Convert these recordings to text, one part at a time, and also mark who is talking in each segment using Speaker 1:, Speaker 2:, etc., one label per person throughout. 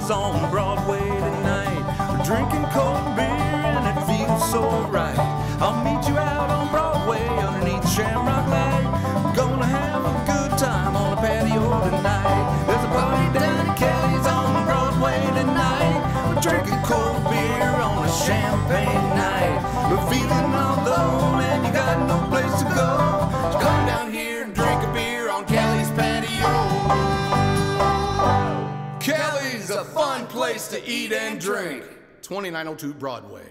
Speaker 1: Kelly's on Broadway tonight. We're drinking cold beer and it feels so right. I'll meet you out on Broadway underneath Shamrock Light. We're gonna have a good time on the patio tonight. There's a party down at Kelly's on Broadway tonight. We're drinking cold beer on a champagne night. We're feeling all alone and you got no place to go. So come down here and drink a beer on Kelly's patio. Kelly's a fun place to eat and drink. 2902 Broadway.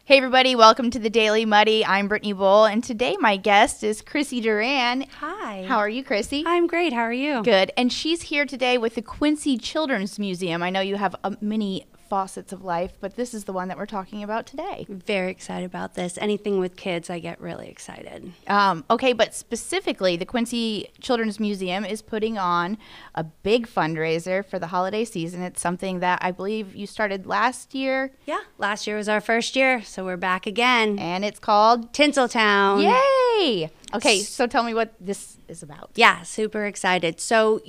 Speaker 2: Hey everybody, welcome to the Daily Muddy. I'm Brittany Bull, and today my guest is Chrissie Duran.
Speaker 3: Hi.
Speaker 2: How are you, Chrissie?
Speaker 3: I'm great. How are you?
Speaker 2: Good. And she's here today with the Quincy Children's Museum. I know you have many facets of life, but this is the one that we're talking about today.
Speaker 3: Very excited about this. Anything with kids, I get really excited.
Speaker 2: Okay, but specifically, the Quincy Children's Museum is putting on a big fundraiser for the holiday season. It's something that I believe you started last year.
Speaker 3: Yeah, last year was our first year, so we're back again.
Speaker 2: And it's called
Speaker 3: Tinseltown.
Speaker 2: Yay! Okay, so tell me what this is about.
Speaker 3: Yeah, super excited. So,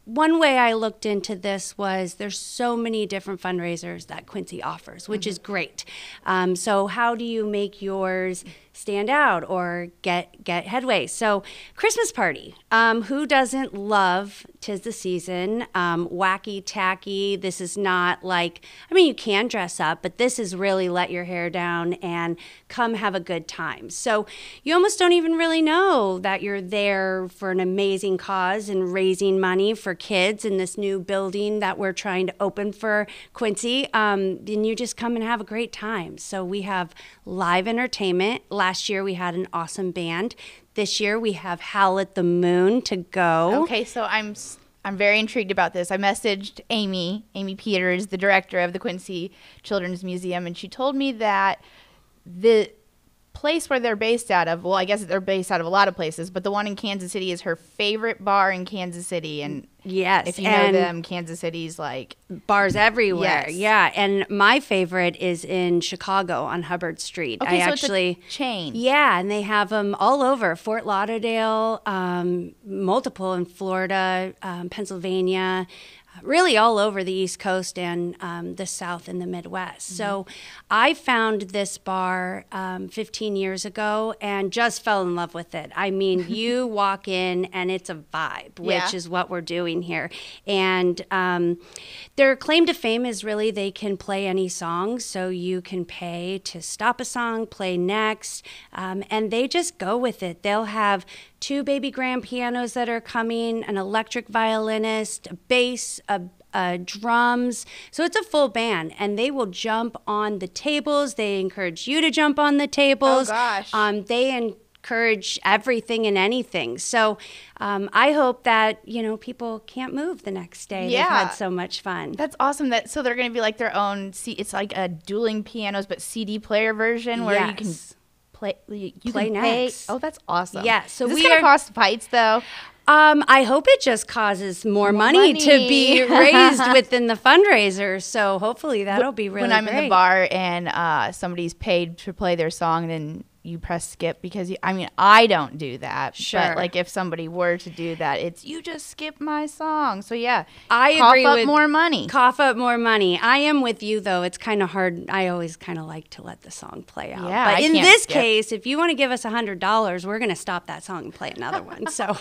Speaker 3: one way I looked into this was there's so many different fundraisers that Quincy offers, which is great. So how do you make yours stand out or get headway? So Christmas party. Who doesn't love 'Tis the Season? Wacky, tacky. This is not like, you can dress up, but this is really let your hair down and come have a good time. So you almost don't even really know that you're there for an amazing cause and raising money for kids in this new building that we're trying to open for Quincy. And you just come and have a great time. So we have live entertainment. Last year we had an awesome band. This year we have Howl at the Moon to go.
Speaker 2: Okay, so I'm very intrigued about this. I messaged Amy Peters, the director of the Quincy Children's Museum, and she told me that the place where they're based out of, well, I guess they're based out of a lot of places, but the one in Kansas City is her favorite bar in Kansas City. And
Speaker 3: yes,
Speaker 2: if you know them, Kansas City's like
Speaker 3: bars everywhere.
Speaker 2: Yes.
Speaker 3: Yeah, and my favorite is in Chicago on Hubbard Street.
Speaker 2: Okay,
Speaker 3: I
Speaker 2: so
Speaker 3: actually
Speaker 2: it's a chain.
Speaker 3: Yeah, and they have them all over Fort Lauderdale, multiple in Florida, Pennsylvania. Really all over the East Coast and the South and the Midwest. Mm-hmm. So I found this bar 15 years ago and just fell in love with it. I mean, you walk in and it's a vibe, which is what we're doing here. And their claim to fame is really they can play any song. So you can pay to stop a song, play next, and they just go with it. They'll have 2 baby grand pianos that are coming, an electric violinist, a bass, drums. So it's a full band, and they will jump on the tables. They encourage you to jump on the tables.
Speaker 2: Oh, gosh.
Speaker 3: They encourage everything and anything. So I hope that, people can't move the next day.
Speaker 2: Yeah.
Speaker 3: They've had so much fun.
Speaker 2: That's awesome. So they're going to be like their own, it's like a dueling pianos, but CD player version where you can play
Speaker 3: next.
Speaker 2: Oh, that's awesome.
Speaker 3: Yeah. So
Speaker 2: is this going to cost fights though?
Speaker 3: I hope it just causes more money to be raised within the fundraiser. So hopefully that'll be really great.
Speaker 2: When I'm in the bar and somebody's paid to play their song, then you press skip because I don't do that.
Speaker 3: Sure.
Speaker 2: But like if somebody were to do that, it's you just skip my song. So yeah,
Speaker 3: I agree with
Speaker 2: more money.
Speaker 3: Cough up more money. I am with you though. It's kind of hard. I always kind of like to let the song play out.
Speaker 2: Yeah,
Speaker 3: but in this case, if you want to give us $100, we're going to stop that song and play another one. So.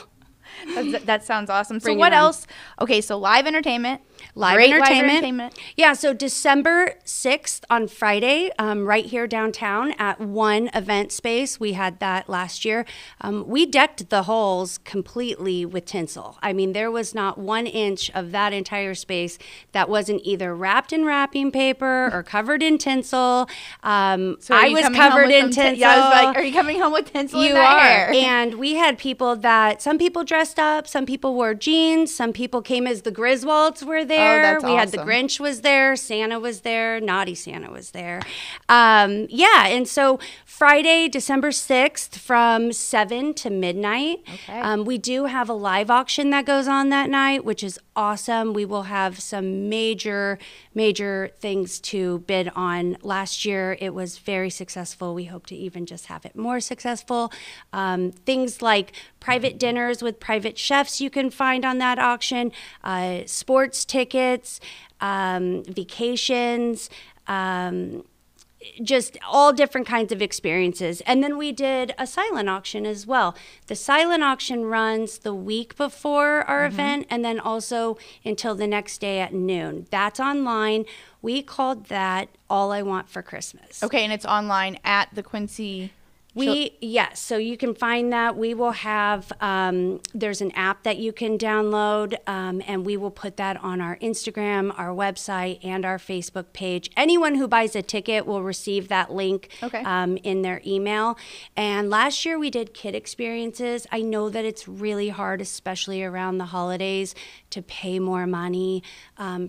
Speaker 2: That sounds awesome. So what else? Okay, so live entertainment.
Speaker 3: Live entertainment. Yeah, so December 6th on Friday, right here downtown at One Event Space. We had that last year. We decked the halls completely with tinsel. I mean, there was not 1 inch of that entire space that wasn't either wrapped in wrapping paper or covered in tinsel.
Speaker 2: So
Speaker 3: I was covered in tinsel.
Speaker 2: Yeah, I was like, are you coming home with tinsel in
Speaker 3: you
Speaker 2: that
Speaker 3: are.
Speaker 2: hair?
Speaker 3: And we had people some people dressed up, some people wore jeans, some people came as the Griswolds were there. there.
Speaker 2: that's
Speaker 3: We had the
Speaker 2: awesome.
Speaker 3: Grinch was there, Santa was there, Naughty Santa was there. Yeah, and so Friday, December 6th from 7 to midnight.
Speaker 2: Okay.
Speaker 3: We do have a live auction that goes on that night, which is awesome. We will have some major things to bid on. Last year, it was very successful. We hope to even just have it more successful. Things like private dinners with private chefs you can find on that auction, sports tickets, vacations, just all different kinds of experiences. And then we did a silent auction as well. The silent auction runs the week before our event and then also until the next day at noon. That's online. We called that All I Want for Christmas.
Speaker 2: Okay, and it's online at the Quincy.
Speaker 3: Yes, so you can find that. We will have, there's an app that you can download, and we will put that on our Instagram, our website, and our Facebook page. Anyone who buys a ticket will receive that link in their email. And last year we did kid experiences. I know that it's really hard, especially around the holidays, to pay more money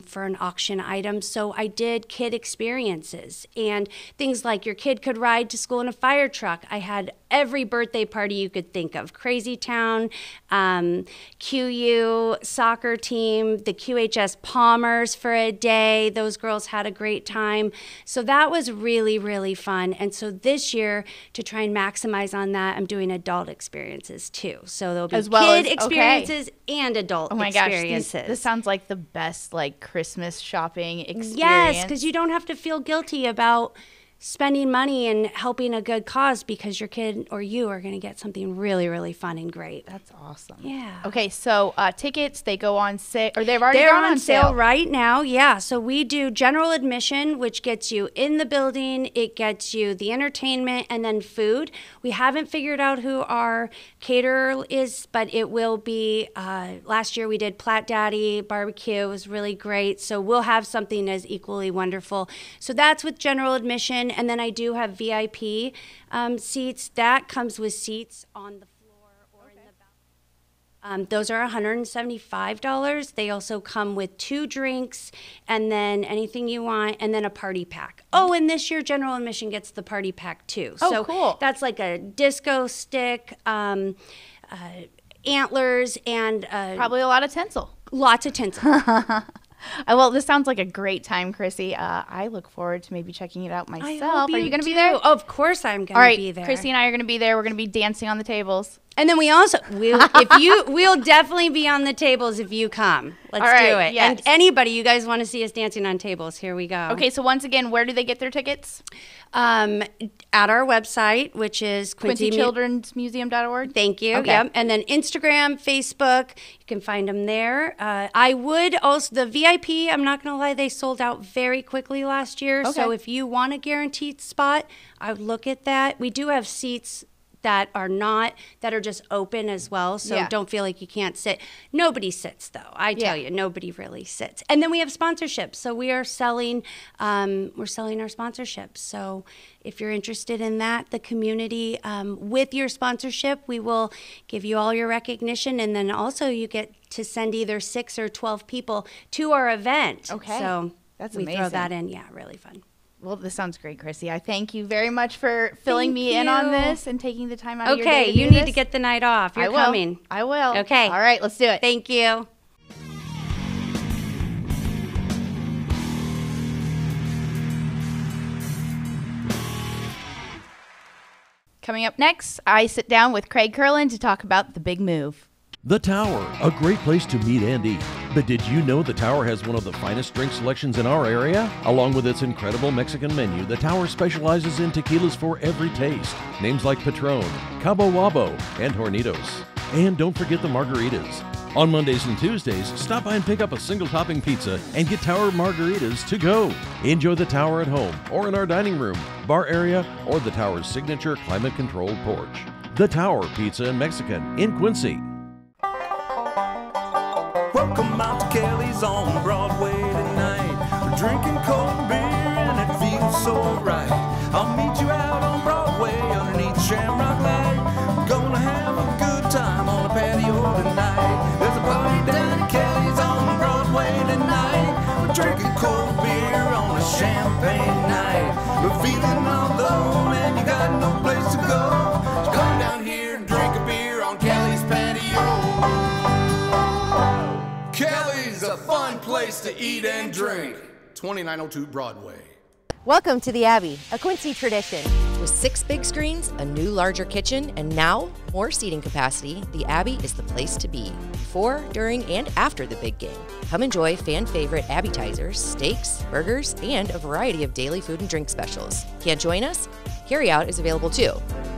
Speaker 3: for an auction item. So I did kid experiences and things like your kid could ride to school in a fire truck. I had every birthday party you could think of. Crazy Town, QU soccer team, the QHS Palmers for a day. Those girls had a great time. So that was really, really fun. And so this year, to try and maximize on that, I'm doing adult experiences too. So there'll be kid experiences and adult experiences.
Speaker 2: Gosh, this sounds like the best like Christmas shopping experience.
Speaker 3: Yes, because you don't have to feel guilty about spending money and helping a good cause because your kid or you are going to get something really, really fun and great.
Speaker 2: That's awesome.
Speaker 3: Yeah.
Speaker 2: Okay, so tickets, they go on sale, or they've already
Speaker 3: They're
Speaker 2: gone
Speaker 3: on sale right now. Yeah. So we do general admission, which gets you in the building. It gets you the entertainment and then food. We haven't figured out who our caterer is, but it will be, last year we did Platt Daddy barbecue. It was really great. So we'll have something as equally wonderful. So that's with general admission. And then I do have VIP seats. That comes with seats on the floor or in the back. Those are $175. They also come with 2 drinks and then anything you want and then a party pack. Oh, and this year general admission gets the party pack too.
Speaker 2: Oh,
Speaker 3: so
Speaker 2: cool.
Speaker 3: That's like a disco stick, antlers, and
Speaker 2: Probably a lot of tinsel.
Speaker 3: lots of tinsel.
Speaker 2: Well, this sounds like a great time, Chrissy. I look forward to maybe checking it out myself. Are you going to be there?
Speaker 3: Oh, of course I'm going
Speaker 2: All right,
Speaker 3: to be there.
Speaker 2: Chrissy and I are going to be there. We're going to be dancing on the tables.
Speaker 3: And then we'll definitely be on the tables if you come. Let's
Speaker 2: All right,
Speaker 3: do it.
Speaker 2: yes.
Speaker 3: And anybody, you guys want to see us dancing on tables, here we go.
Speaker 2: Okay, so once again, where do they get their tickets?
Speaker 3: At our website, which is
Speaker 2: QuincyChildren'sMuseum.org.
Speaker 3: Thank you.
Speaker 2: Okay.
Speaker 3: Yep. And then Instagram, Facebook, you can find them there. I would also, the VIP, I'm not going to lie, they sold out very quickly last year.
Speaker 2: Okay.
Speaker 3: So if you want a guaranteed spot, I would look at that. We do have seats that are just open as well. So
Speaker 2: Yeah.
Speaker 3: don't feel like you can't sit. Nobody sits though. I tell you, nobody really sits. And then we have sponsorships. So we are selling, our sponsorships. So if you're interested in that, the community, with your sponsorship, we will give you all your recognition. And then also you get to send either 6 or 12 people to our event.
Speaker 2: Okay.
Speaker 3: So
Speaker 2: That's
Speaker 3: we throw
Speaker 2: amazing.
Speaker 3: that in. Yeah, really fun.
Speaker 2: Well, this sounds great, Chrissy. I thank you very much for filling
Speaker 3: Thank
Speaker 2: me in on
Speaker 3: you.
Speaker 2: this and taking the time out of your day
Speaker 3: Okay,
Speaker 2: to
Speaker 3: you
Speaker 2: do
Speaker 3: need
Speaker 2: this.
Speaker 3: to get the night off. You're
Speaker 2: I will.
Speaker 3: coming.
Speaker 2: I will.
Speaker 3: Okay.
Speaker 2: All right, let's do it.
Speaker 3: Thank you.
Speaker 2: Coming up next, I sit down with Craig Kirlin to talk about the big move.
Speaker 4: The Tower, a great place to meet and eat. But did you know the Tower has one of the finest drink selections in our area? Along with its incredible Mexican menu, the Tower specializes in tequilas for every taste. Names like Patron, Cabo Wabo, and Hornitos. And don't forget the margaritas. On Mondays and Tuesdays, stop by and pick up a single topping pizza and get Tower margaritas to go. Enjoy the Tower at home or in our dining room, bar area, or the Tower's signature climate-controlled porch. The Tower Pizza and Mexican in Quincy.
Speaker 1: Welcome out to Kelly's on Broadway tonight. We're drinking cold beer and it feels so right. I'll meet you out on Broadway underneath Shamrock Light. We're gonna have a good time on the patio tonight. There's a party down at Kelly's on Broadway tonight. place to eat and drink. 2902 Broadway.
Speaker 5: Welcome to the Abbey, a Quincy tradition.
Speaker 6: With 6 big screens, a new larger kitchen, and now more seating capacity, the Abbey is the place to be before, during, and after the big game. Come enjoy fan favorite appetizers, steaks, burgers, and a variety of daily food and drink specials. Can't join us? Carryout is available too.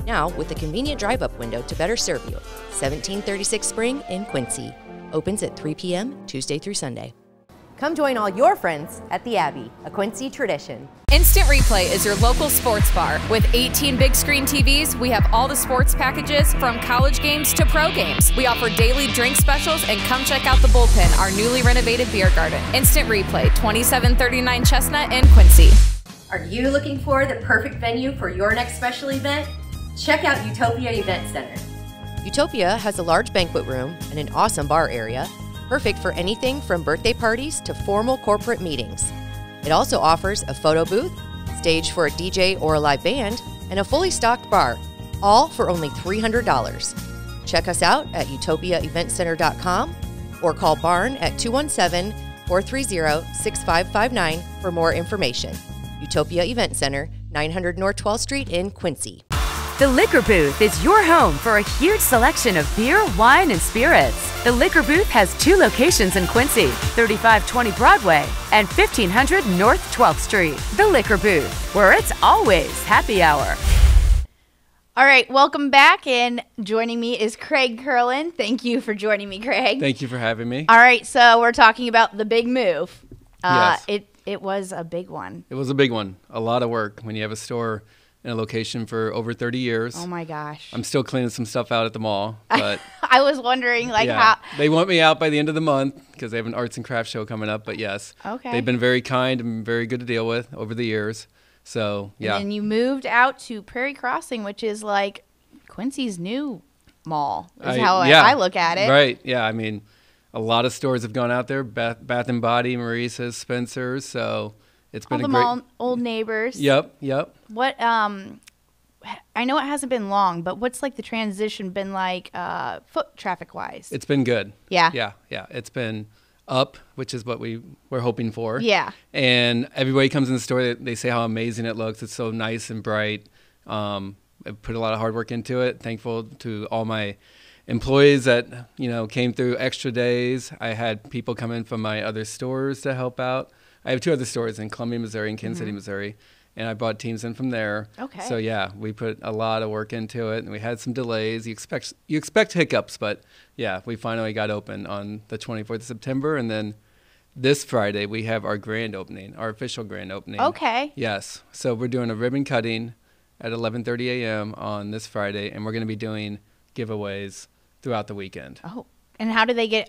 Speaker 6: Now with a convenient drive-up window to better serve you. 1736 Spring in Quincy. Opens at 3 p.m. Tuesday through Sunday.
Speaker 5: Come join all your friends at the Abbey, a Quincy tradition.
Speaker 7: Instant Replay is your local sports bar. With 18 big screen TVs, we have all the sports packages from college games to pro games. We offer daily drink specials, and come check out the Bullpen, our newly renovated beer garden. Instant Replay, 2739 Chestnut in Quincy.
Speaker 5: Are you looking for the perfect venue for your next special event? Check out Utopia Event Center.
Speaker 6: Utopia has a large banquet room and an awesome bar area, perfect for anything from birthday parties to formal corporate meetings. It also offers a photo booth, stage for a DJ or a live band, and a fully stocked bar, all for only $300. Check us out at utopiaeventcenter.com or call Barn at 217-430-6559 for more information. Utopia Event Center, 900 North 12th Street in Quincy.
Speaker 8: The Liquor Booth is your home for a huge selection of beer, wine, and spirits. The Liquor Booth has 2 locations in Quincy, 3520 Broadway and 1500 North 12th Street. The Liquor Booth, where it's always happy hour.
Speaker 2: All right, welcome back, and joining me is Craig Kirlin. Thank you for joining me, Craig.
Speaker 9: Thank you for having me.
Speaker 2: All right, so we're talking about the big move.
Speaker 9: Yes.
Speaker 2: It was a big one.
Speaker 9: It was a big one. A lot of work when you have a store in a location for over 30 years.
Speaker 2: Oh my gosh.
Speaker 9: I'm still cleaning some stuff out at the mall, but
Speaker 2: I was wondering
Speaker 9: yeah,
Speaker 2: how
Speaker 9: they want me out by the end of the month because they have an arts and crafts show coming up, but yes.
Speaker 2: Okay.
Speaker 9: They've been very kind and very good to deal with over the years. So, yeah.
Speaker 2: And then you moved out to Prairie Crossing, which is like Quincy's new mall. Is how I look at it.
Speaker 9: Right. Yeah, I mean, a lot of stores have gone out there, Bath and Body, Maurice's, Spencer's, so it's been
Speaker 2: all
Speaker 9: a great
Speaker 2: old neighbors.
Speaker 9: Yep.
Speaker 2: What I know it hasn't been long, but what's like the transition been like foot traffic wise?
Speaker 9: It's been good.
Speaker 2: Yeah.
Speaker 9: Yeah. It's been up, which is what we were hoping for.
Speaker 2: Yeah.
Speaker 9: And everybody comes in the store, they say how amazing it looks. It's so nice and bright. I put a lot of hard work into it. Thankful to all my employees that, came through extra days. I had people come in from my other stores to help out. I have 2 other stores in Columbia, Missouri and Kansas City, Missouri. And I brought teams in from there.
Speaker 2: Okay.
Speaker 9: So yeah, we put a lot of work into it, and we had some delays. You expect hiccups, but yeah, we finally got open on the 24th of September, and then this Friday we have our grand opening, our official grand opening.
Speaker 2: Okay.
Speaker 9: Yes. So we're doing a ribbon cutting at 11:30 a.m. on this Friday, and we're going to be doing giveaways throughout the weekend.
Speaker 2: Oh, and how do they get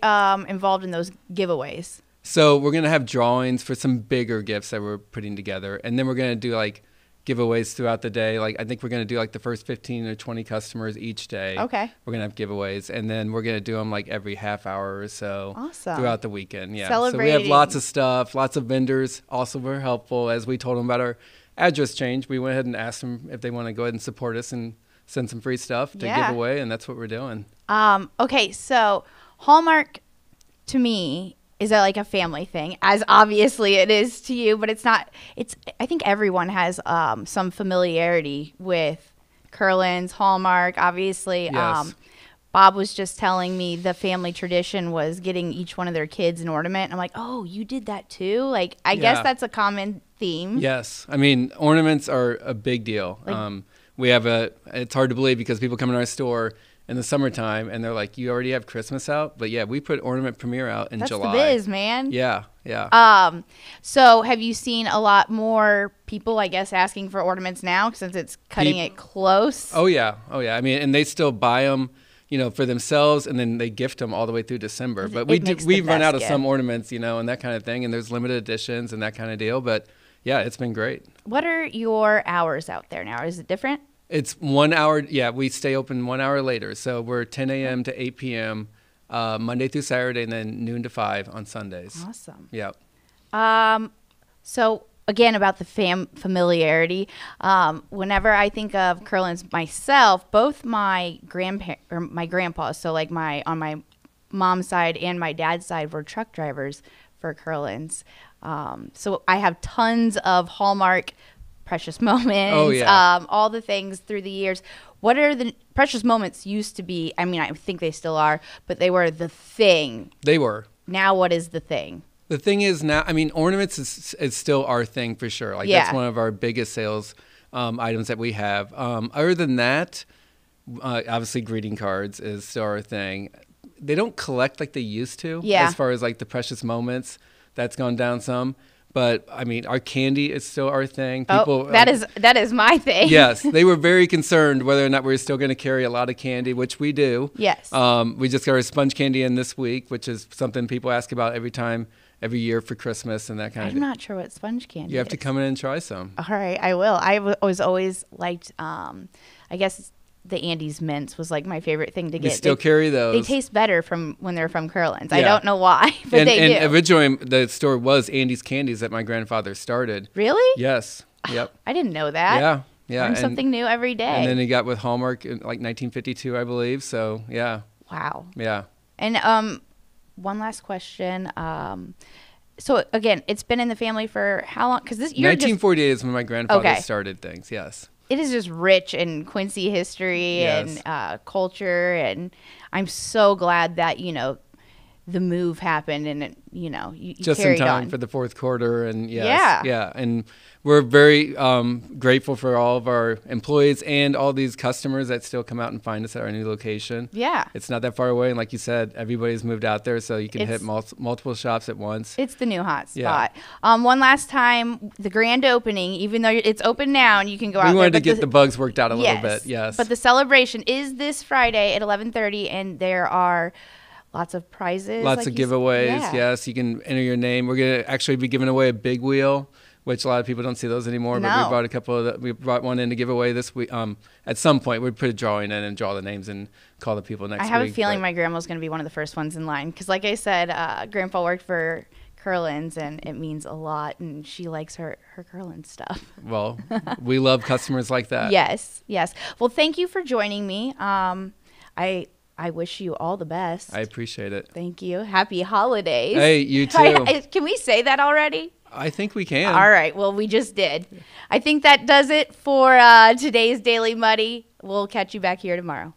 Speaker 2: involved in those giveaways?
Speaker 9: So we're going to have drawings for some bigger gifts that we're putting together. And then we're going to do like giveaways throughout the day. Like I think we're going to do like the first 15 or 20 customers each day.
Speaker 2: Okay.
Speaker 9: We're going to have giveaways. And then we're going to do them like every half hour or so.
Speaker 2: Awesome.
Speaker 9: Throughout the weekend. Yeah.
Speaker 2: Celebrating.
Speaker 9: So we have lots of stuff. Lots of vendors also were helpful. As we told them about our address change, we went ahead and asked them if they want to go ahead and support us and send some free stuff to give away. And that's what we're doing.
Speaker 2: Okay. So Hallmark to me is that like a family thing, as obviously it is to you, but it's not. I think everyone has some familiarity with Kirlin's, Hallmark, obviously.
Speaker 9: Yes.
Speaker 2: Bob was just telling me the family tradition was getting each one of their kids an ornament. And I'm like, oh, you did that too? Like, I guess that's a common theme.
Speaker 9: Yes. I mean, ornaments are a big deal. It's hard to believe because people come in our store in the summertime, and they're like, you already have Christmas out? But yeah, we put Ornament Premiere out in July.
Speaker 2: That's the biz, man.
Speaker 9: Yeah.
Speaker 2: So have you seen a lot more people, I guess, asking for ornaments now since it's cutting it close?
Speaker 9: Oh, yeah. I mean, and they still buy them, for themselves, and then they gift them all the way through December. But we've run out of some ornaments, and that kind of thing, and there's limited editions and that kind of deal. But yeah, it's been great.
Speaker 2: What are your hours out there now? Is it different?
Speaker 9: It's 1 hour. Yeah, we stay open 1 hour later. So we're 10 a.m. to 8 p.m. Monday through Saturday, and then noon to 5 on Sundays.
Speaker 2: Awesome.
Speaker 9: Yeah.
Speaker 2: So again, about the familiarity. Whenever I think of Kirlin's myself, both my grandpas, so like on my mom's side and my dad's side were truck drivers for Kirlin's. So I have tons of Hallmark precious moments.
Speaker 9: Oh, yeah.
Speaker 2: All the things through the years. What are the precious moments used to be? I mean, I think they still are, but they were the thing.
Speaker 9: They were.
Speaker 2: Now what is the thing?
Speaker 9: The thing is now, I mean, ornaments is still our thing for sure. Like
Speaker 2: Yeah.
Speaker 9: that's one of our biggest sales items that we have. Other than that, obviously greeting cards is still our thing. They don't collect like they used to.
Speaker 2: Yeah.
Speaker 9: As far as like the precious moments, that's gone down some. But I mean, our candy is still our thing. People,
Speaker 2: that is my thing.
Speaker 9: Yes, they were very concerned whether or not we were still going to carry a lot of candy, which we do.
Speaker 2: Yes.
Speaker 9: We just got our sponge candy in this week, which is something people ask about every year for Christmas and that kind of
Speaker 2: I'm not sure what sponge candy
Speaker 9: You have to
Speaker 2: is.
Speaker 9: come in and try some.
Speaker 2: All right, I will. I was always liked, I guess the Andes mints was like my favorite thing to get.
Speaker 9: We still carry those.
Speaker 2: They taste better from when they're from Kirlin's. I
Speaker 9: Yeah.
Speaker 2: don't know why, but
Speaker 9: and,
Speaker 2: they do.
Speaker 9: and originally the store was Andy's Candies that my grandfather started.
Speaker 2: Really?
Speaker 9: Yes. Yep.
Speaker 2: I didn't know that.
Speaker 9: Yeah. Yeah.
Speaker 2: Learn something new every day.
Speaker 9: And then he got with Hallmark in like 1952, I believe. So yeah.
Speaker 2: Wow.
Speaker 9: Yeah.
Speaker 2: And one last question. So again, it's been in the family for how long? Because you're
Speaker 9: 1948 is when my grandfather
Speaker 2: Okay.
Speaker 9: started things. Yes.
Speaker 2: It is just rich in Quincy history
Speaker 9: Yes.
Speaker 2: and culture, and I'm so glad that the move happened and it, you
Speaker 9: Just in
Speaker 2: carried
Speaker 9: time
Speaker 2: on.
Speaker 9: for the fourth quarter, and yes,
Speaker 2: Yeah.
Speaker 9: yeah, and we're very grateful for all of our employees and all these customers that still come out and find us at our new location.
Speaker 2: Yeah.
Speaker 9: It's not that far away, and like you said, everybody's moved out there, so you can hit multiple shops at once.
Speaker 2: It's the new hot
Speaker 9: Yeah.
Speaker 2: spot. One last time, the grand opening, even though it's open now and you can go out there.
Speaker 9: We wanted to
Speaker 2: but
Speaker 9: get the bugs worked out a little bit, yes.
Speaker 2: But the celebration is this Friday at 11:30, and there are lots of prizes.
Speaker 9: Lots
Speaker 2: like
Speaker 9: of
Speaker 2: you said.
Speaker 9: giveaways,
Speaker 2: Yeah.
Speaker 9: yes. You can enter your name. We're going to actually be giving away a big wheel, which a lot of people don't see those anymore. But we brought one in to give away this week. At some point, we'd put a drawing in and draw the names and call the people next week.
Speaker 2: I have a feeling my grandma's going to be one of the first ones in line because, like I said, Grandpa worked for Kirlin's, and it means a lot, and she likes her Kirlin stuff.
Speaker 9: Well, we love customers like that.
Speaker 2: Yes. Well, thank you for joining me. I wish you all the best.
Speaker 9: I appreciate it.
Speaker 2: Thank you. Happy holidays.
Speaker 9: Hey, you too.
Speaker 2: Can we say that already?
Speaker 9: I think we can.
Speaker 2: All right. Well, we just did. I think that does it for today's Daily Muddy. We'll catch you back here tomorrow.